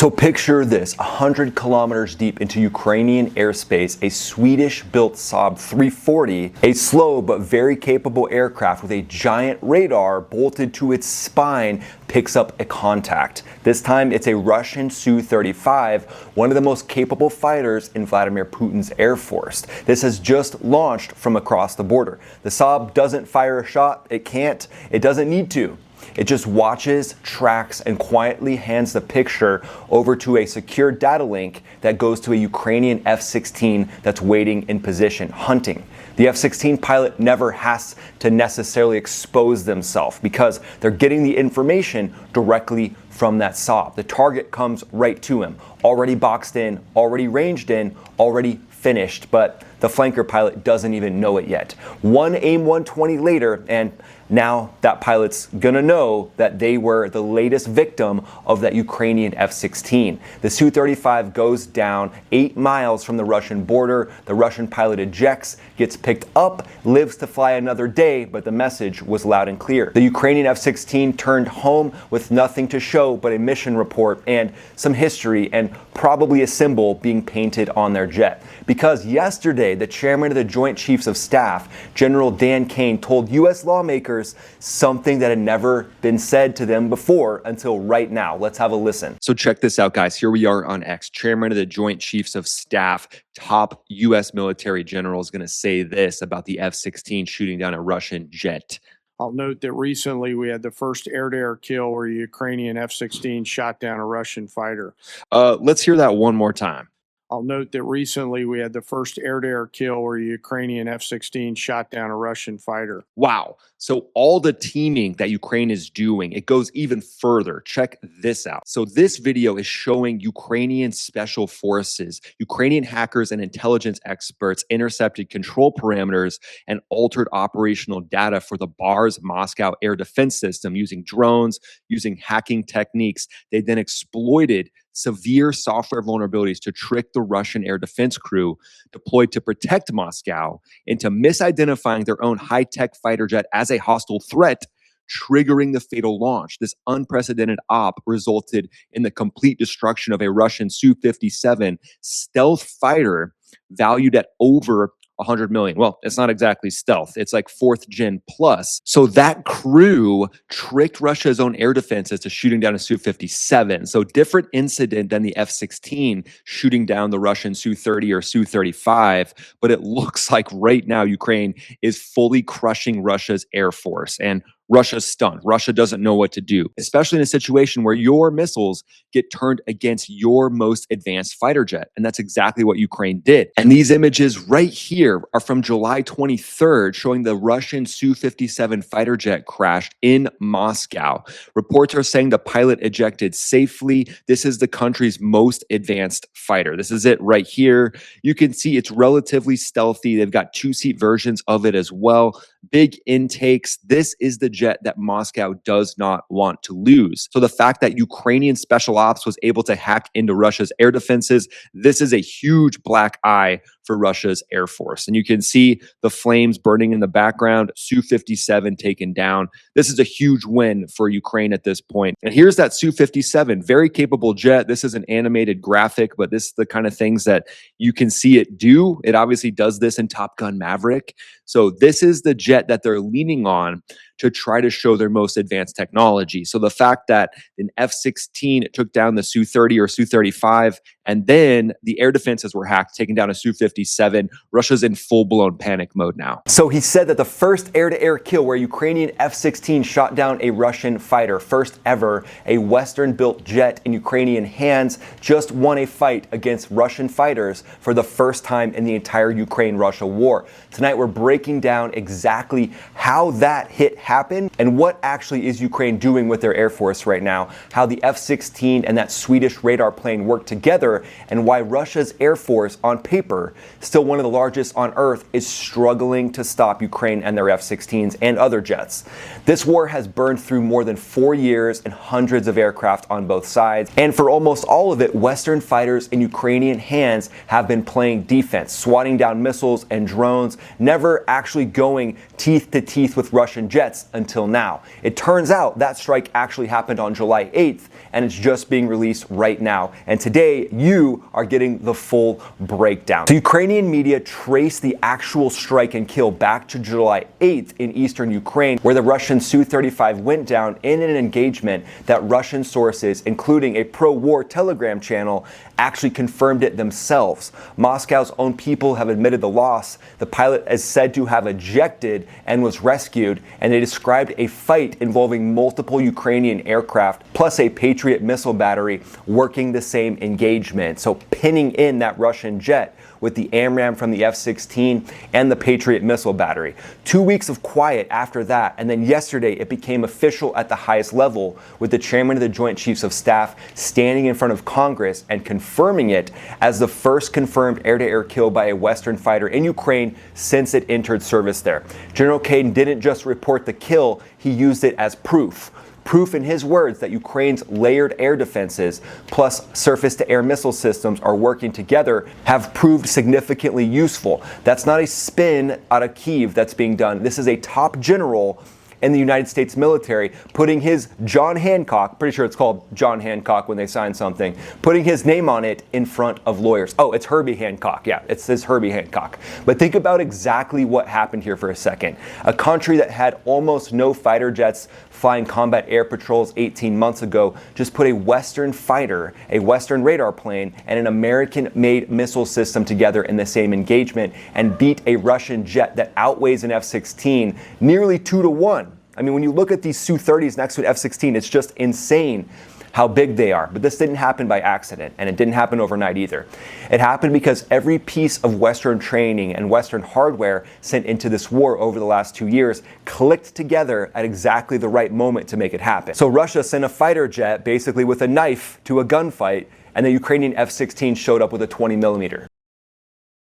So picture this, 100 kilometers deep into Ukrainian airspace, a Swedish-built Saab 340, a slow but very capable aircraft with a giant radar bolted to its spine, picks up a contact. This time it's a Russian Su-35, one of the most capable fighters in Vladimir Putin's Air Force. This has just launched from across the border. The Saab doesn't fire a shot, it can't, it doesn't need to. It just watches, tracks, and quietly hands the picture over to a secure data link that goes to a Ukrainian F-16 that's waiting in position, hunting. The F-16 pilot never has to necessarily expose themselves because they're getting the information directly from that Saab. The target comes right to him, already boxed in, already ranged in, already finished, but the flanker pilot doesn't even know it yet. One AIM 120 later, and now that pilot's gonna know that they were the latest victim of that Ukrainian F-16. The Su-35 goes down 8 miles from the Russian border. The Russian pilot ejects, gets picked up, lives to fly another day, but the message was loud and clear. The Ukrainian F-16 turned home with nothing to show but a mission report and some history and probably a symbol being painted on their jet. Because yesterday, the chairman of the Joint Chiefs of Staff, General Dan Caine, told U.S. lawmakers something that had never been said to them before until right now. Let's have a listen. So check this out, guys. Here we are on X. Chairman of the Joint Chiefs of Staff, top U.S. military general is going to say this about the F-16 shooting down a Russian jet. I'll note that recently we had the first air-to-air kill where a Ukrainian F-16 shot down a Russian fighter. Let's hear that one more time. I'll note that recently we had the first air-to-air kill where a Ukrainian F-16 shot down a Russian fighter. Wow. So all the teaming that Ukraine is doing, it goes even further. Check this out. So this video is showing Ukrainian special forces, Ukrainian hackers and intelligence experts intercepted control parameters and altered operational data for the BAR's Moscow air defense system using drones, using hacking techniques. They then exploited severe software vulnerabilities to trick the Russian air defense crew deployed to protect Moscow into misidentifying their own high-tech fighter jet as a hostile threat, triggering the fatal launch. This unprecedented op resulted in the complete destruction of a Russian Su-57 stealth fighter valued at over 100 million. Well, it's not exactly stealth. It's like 4th gen plus. So that crew tricked Russia's own air defenses to shooting down a Su-57. So different incident than the F-16 shooting down the Russian Su-30 or Su-35. But it looks like right now Ukraine is fully crushing Russia's air force. And Russia's stunned. Russia doesn't know what to do, especially in a situation where your missiles get turned against your most advanced fighter jet. And that's exactly what Ukraine did. And these images right here are from July 23rd, showing the Russian Su-57 fighter jet crashed in Moscow. Reports are saying the pilot ejected safely. This is the country's most advanced fighter. This is it right here. You can see it's relatively stealthy. They've got 2-seat versions of it as well. Big intakes. This is the jet that Moscow does not want to lose. So the fact that Ukrainian special ops was able to hack into Russia's air defenses, this is a huge black eye for Russia's air force. And you can see the flames burning in the background, Su-57 taken down. This is a huge win for Ukraine at this point. And here's that Su-57, very capable jet. This is an animated graphic, but this is the kind of things that you can see it do. It obviously does this in Top Gun Maverick. So this is the jet that they're leaning on to try to show their most advanced technology. So the fact that an F-16 took down the Su-30 or Su-35, and then the air defenses were hacked, taking down a Su-57, Russia's in full-blown panic mode now. So he said that the first air-to-air kill where a Ukrainian F-16 shot down a Russian fighter, first ever, a Western-built jet in Ukrainian hands, just won a fight against Russian fighters for the first time in the entire Ukraine-Russia war. Tonight we're breaking down exactly how that hit happened and what actually is Ukraine doing with their air force right now, how the F-16 and that Swedish radar plane work together, and why Russia's air force, on paper, still one of the largest on earth, is struggling to stop Ukraine and their F-16s and other jets. This war has burned through more than 4 years and hundreds of aircraft on both sides, and for almost all of it, Western fighters in Ukrainian hands have been playing defense, swatting down missiles and drones, never actually going teeth to teeth with Russian jets. press until now. It turns out that strike actually happened on July 8th, and it's just being released right now. And today, you are getting the full breakdown. The Ukrainian media traced the actual strike and kill back to July 8th in eastern Ukraine, where the Russian Su-35 went down in an engagement that Russian sources, including a pro-war Telegram channel, actually confirmed it themselves. Moscow's own people have admitted the loss. The pilot is said to have ejected and was rescued, and they described a fight involving multiple Ukrainian aircraft plus a Patriot missile battery working the same engagement, so pinning in that Russian jet with the AMRAAM from the F-16 and the Patriot missile battery. 2 weeks of quiet after that, and then yesterday it became official at the highest level, with the chairman of the Joint Chiefs of Staff standing in front of Congress and confirming it as the first confirmed air-to-air kill by a Western fighter in Ukraine since it entered service there. General Caine didn't just report the kill, he used it as proof. Proof, in his words, that Ukraine's layered air defenses plus surface-to-air missile systems are working together have proved significantly useful. That's not a spin out of Kyiv that's being done. This is a top general in the United States military putting his John Hancock, pretty sure it's called John Hancock when they sign something, putting his name on it in front of lawyers. Oh, it's Herbie Hancock. Yeah, it says Herbie Hancock. But think about exactly what happened here for a second. A country that had almost no fighter jets flying combat air patrols 18 months ago just put a Western fighter, a Western radar plane, and an American-made missile system together in the same engagement and beat a Russian jet that outweighs an F-16 nearly 2-1. I mean, when you look at these Su-30s next to an F-16, it's just insane how big they are. But this didn't happen by accident, and it didn't happen overnight either. It happened because every piece of Western training and Western hardware sent into this war over the last 2 years clicked together at exactly the right moment to make it happen. So Russia sent a fighter jet basically with a knife to a gunfight, and the Ukrainian F-16 showed up with a 20mm.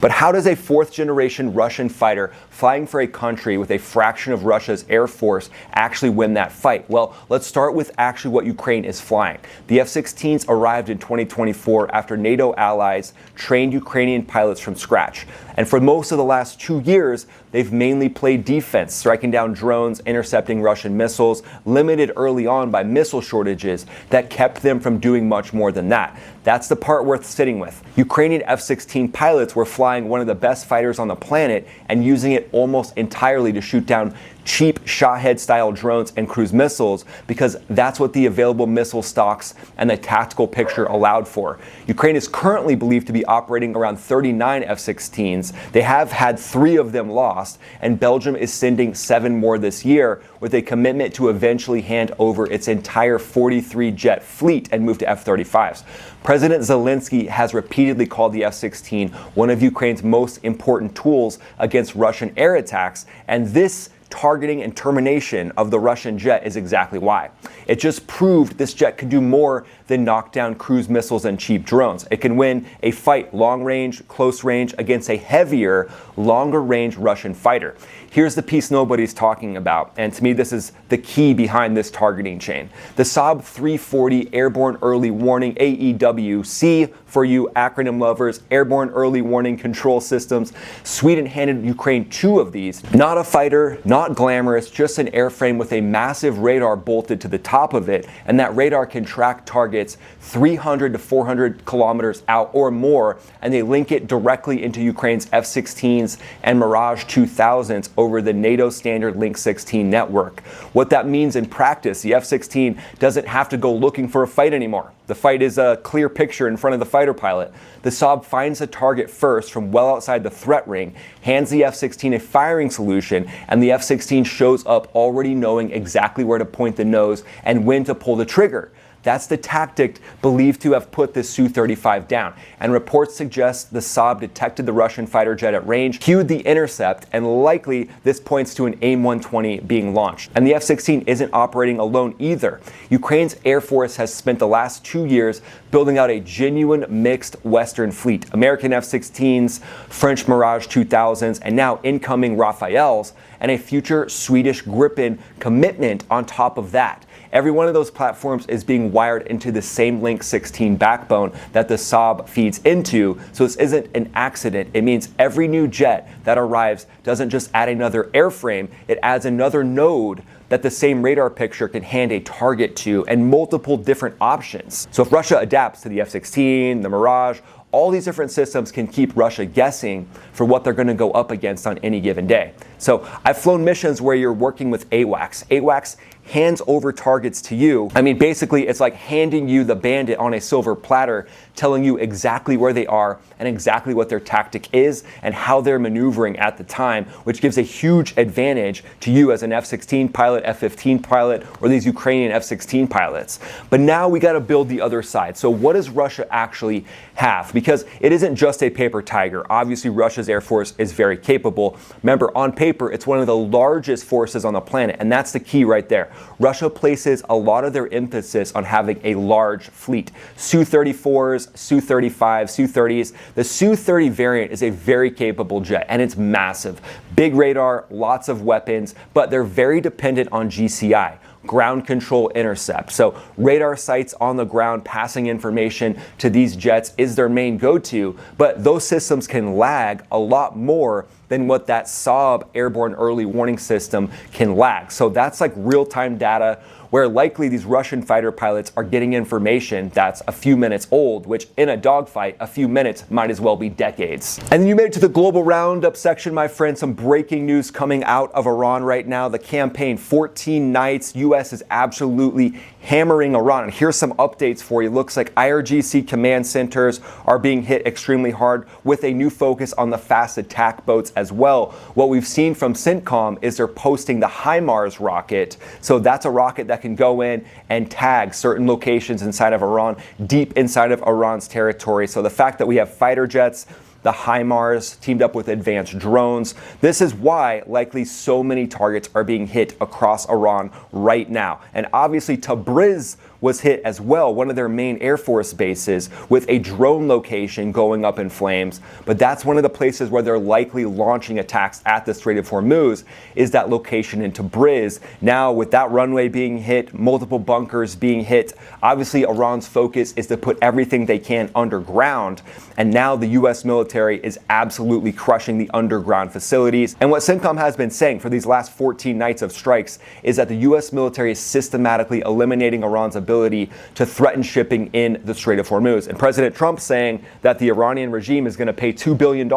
But how does a fourth-generation Russian fighter flying for a country with a fraction of Russia's air force actually win that fight? Well, let's start with actually what Ukraine is flying. The F-16s arrived in 2024 after NATO allies trained Ukrainian pilots from scratch. And for most of the last 2 years, they've mainly played defense, striking down drones, intercepting Russian missiles, limited early on by missile shortages that kept them from doing much more than that. That's the part worth sitting with. Ukrainian F-16 pilots were flying one of the best fighters on the planet and using it almost entirely to shoot down cheap Shahed-style drones and cruise missiles because that's what the available missile stocks and the tactical picture allowed for. Ukraine is currently believed to be operating around 39 F-16s. They have had 3 of them lost, and Belgium is sending 7 more this year with a commitment to eventually hand over its entire 43-jet fleet and move to F-35s. President Zelensky has repeatedly called the F-16 one of Ukraine's most important tools against Russian air attacks, and this targeting and termination of the Russian jet is exactly why. It just proved this jet can do more than knock down cruise missiles and cheap drones. It can win a fight long range, close range against a heavier, longer range Russian fighter. Here's the piece nobody's talking about, and to me this is the key behind this targeting chain. The Saab 340 Airborne Early Warning, AEW&C for you acronym lovers, Airborne Early Warning Control Systems. Sweden handed Ukraine 2 of these. Not a fighter, not glamorous, just an airframe with a massive radar bolted to the top of it, and that radar can track targets 300 to 400 kilometers out or more, and they link it directly into Ukraine's F-16s and Mirage 2000s over the NATO standard Link 16 network. What that means in practice, the F-16 doesn't have to go looking for a fight anymore. The fight is a clear picture in front of the fighter pilot. The Saab finds the target first from well outside the threat ring, hands the F-16 a firing solution, and the F-16 shows up already knowing exactly where to point the nose and when to pull the trigger. That's the tactic believed to have put this Su-35 down. And reports suggest the Saab detected the Russian fighter jet at range, cued the intercept, and likely this points to an AIM-120 being launched. And the F-16 isn't operating alone either. Ukraine's Air Force has spent the last 2 years building out a genuine mixed Western fleet. American F-16s, French Mirage 2000s, and now incoming Rafales, and a future Swedish Gripen commitment on top of that. Every one of those platforms is being wired into the same Link 16 backbone that the Saab feeds into, so this isn't an accident. It means every new jet that arrives doesn't just add another airframe, it adds another node that the same radar picture can hand a target to and multiple different options. So if Russia adapts to the F-16, the Mirage, all these different systems can keep Russia guessing for what they're going to go up against on any given day. So I've flown missions where you're working with AWACS. AWACS hands over targets to you. I mean, basically, it's like handing you the bandit on a silver platter, telling you exactly where they are and exactly what their tactic is and how they're maneuvering at the time, which gives a huge advantage to you as an F-16 pilot, F-15 pilot, or these Ukrainian F-16 pilots. But now we got to build the other side. So what does Russia actually have? Because it isn't just a paper tiger. Obviously, Russia's Air Force is very capable. Remember, on paper, it's one of the largest forces on the planet, and that's the key right there. Russia places a lot of their emphasis on having a large fleet. Su-34s, Su-35s, Su-30s. The Su-30 variant is a very capable jet, and it's massive. Big radar, lots of weapons, but they're very dependent on GCI. Ground control intercept. So radar sites on the ground passing information to these jets is their main go-to, but those systems can lag a lot more than what that Saab airborne early warning system can lag. So that's like real-time data where likely these Russian fighter pilots are getting information that's a few minutes old, which in a dogfight, a few minutes might as well be decades. And then you made it to the global roundup section, my friend. Some breaking news coming out of Iran right now. The campaign, 14 nights, US is absolutely hammering Iran. And here's some updates for you. Looks like IRGC command centers are being hit extremely hard with a new focus on the fast attack boats as well. What we've seen from CENTCOM is they're posting the HIMARS rocket. So that's a rocket that can go in and tag certain locations inside of Iran, deep inside of Iran's territory. So the fact that we have fighter jets, the HIMARS teamed up with advanced drones. This is why likely so many targets are being hit across Iran right now. And obviously Tabriz was hit as well, one of their main Air Force bases, with a drone location going up in flames. But that's one of the places where they're likely launching attacks at the Strait of Hormuz, is that location in Tabriz. Now, with that runway being hit, multiple bunkers being hit, obviously Iran's focus is to put everything they can underground. And now the US military is absolutely crushing the underground facilities. And what CENTCOM has been saying for these last 14 nights of strikes is that the US military is systematically eliminating Iran's ability to threaten shipping in the Strait of Hormuz. And President Trump saying that the Iranian regime is going to pay $2 billion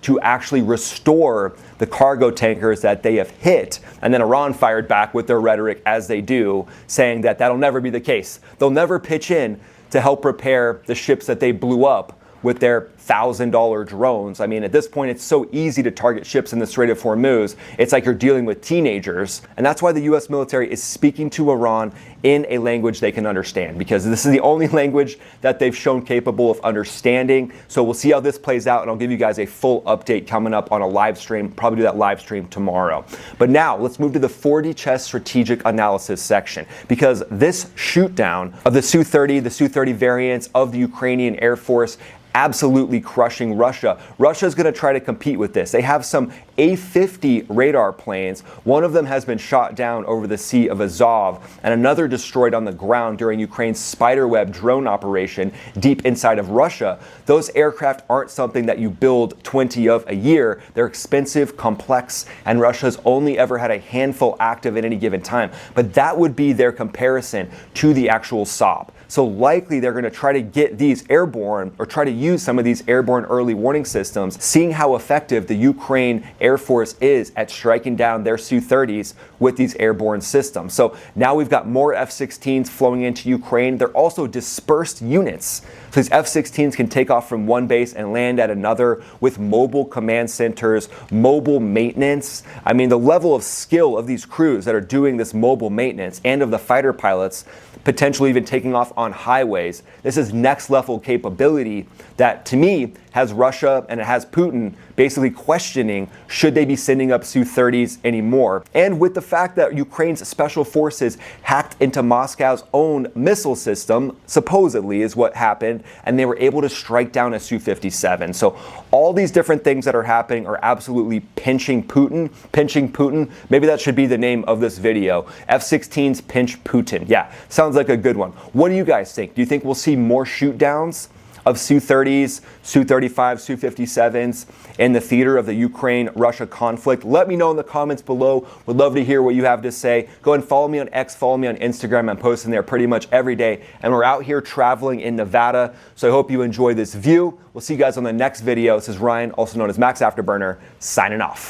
to actually restore the cargo tankers that they have hit. And then Iran fired back with their rhetoric, as they do, saying that that'll never be the case. They'll never pitch in to help repair the ships that they blew up with their $1,000 drones. I mean, at this point, it's so easy to target ships in the Strait of Hormuz. It's like you're dealing with teenagers. And that's why the US military is speaking to Iran in a language they can understand, because this is the only language that they've shown capable of understanding. So we'll see how this plays out, and I'll give you guys a full update coming up on a live stream, probably do that live stream tomorrow. But now let's move to the 4D chess strategic analysis section, because this shoot down of the Su-30, the Su-30 variants of the Ukrainian Air Force, absolutely crushing Russia. Russia's going to try to compete with this. They have some A-50 radar planes. One of them has been shot down over the Sea of Azov, and another destroyed on the ground during Ukraine's spiderweb drone operation deep inside of Russia. Those aircraft aren't something that you build 20 of a year. They're expensive, complex, and Russia's only ever had a handful active at any given time. But that would be their comparison to the actual Saab. So likely they're going to try to get these airborne, or try to use some of these airborne early warning systems, seeing how effective the Ukraine Air Force is at striking down their Su-30s with these airborne systems. So now we've got more F-16s flowing into Ukraine. They're also dispersed units. So these F-16s can take off from one base and land at another with mobile command centers, mobile maintenance. I mean, the level of skill of these crews that are doing this mobile maintenance, and of the fighter pilots potentially even taking off on highways. This is next level capability that, to me, has Russia and it has Putin basically questioning, should they be sending up Su-30s anymore? And with the fact that Ukraine's special forces hacked into Moscow's own missile system, supposedly is what happened, and they were able to strike down a Su-57. So all these different things that are happening are absolutely pinching Putin. Maybe that should be the name of this video. F-16s pinch Putin. Yeah, sounds like a good one. What do you guys think? Do you think we'll see more shoot downs? of Su-30s, Su-35s, Su-57s in the theater of the Ukraine-Russia conflict? Let me know in the comments below. Would love to hear what you have to say. Go ahead and follow me on X, follow me on Instagram. I'm posting there pretty much every day. And we're out here traveling in Nevada. So I hope you enjoy this view. We'll see you guys on the next video. This is Ryan, also known as Max Afterburner, signing off.